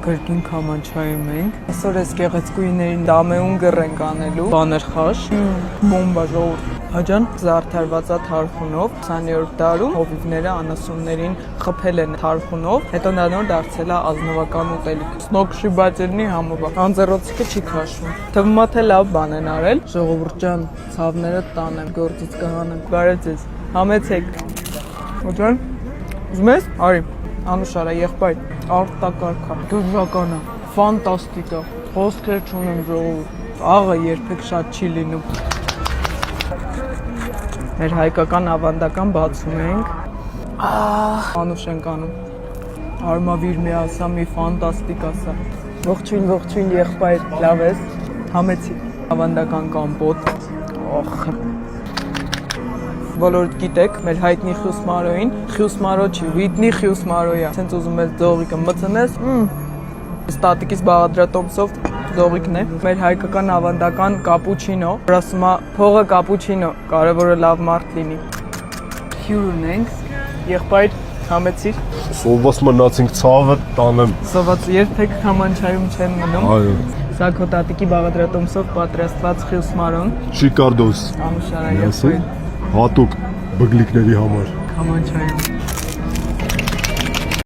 Կրկին քամանչայում ենք։ Այսօր այս գեղեցկուիներին դամեուն գրենք անելու, բաներ խաշ, բոմբա ժողովուրդ։ Հաջան զարդարվածա թարխունով 20-րդ դարում հովիվները անասուններին խփել են թարխունով, հետո նա նոր դարձել է ազնվական ուտելիք։ Սնոկշիբատերնի համոբա։ Անձեռոցիկը չի քաշվում։ Թվում է թե լավ բան են արել։ Ժողովուրդ ջան, ցավները տանեմ, գործից կհանեմ։ Բարև ձեզ։ Համեցեք։ Հաջան, ուզում ես? Արի։ Անուշարա, եղբայր, արտակարգա, գժականա, ֆանտաստիկա, խոսքեր չունեմ ժողովուրդ, աղը երբեք շատ չի լինում։ Մեր հայկական ավանդական բացում ենք, անուշ ենք անում, արմավիր մի ասա, մի ֆանտաստիկ ասա, ողջույն եղբայր, լավ ես, համեցի, ավանդական կամպոտ, բոլորդ գիտեք, մեր հայտնի Խյուսմարոյին, Խյուսմարո չի, Վիտնի Խյուսմարոյա, սենց ուզում ես ձողիկը մծնես, ստատիկից բաղադրատոմսով ձողիկն է, մեր հայկական ավանդական կապուչինո, որ ասում է փողը կապուչինո, կարևորը լավ մարդ լինի, հյուր ունենք, եղբայր, համեցիր, Սոված մնացինք ցավը տանեմ, սոված երբեք քամանչայում չեն մնում, այո, սա քո տատիկի բաղադրատոմսով պատրաստված Խյուսմարոն, Շիկարդոս, Անուշարա եղբայր, հատուկ բգլիկների համար, քամանչայում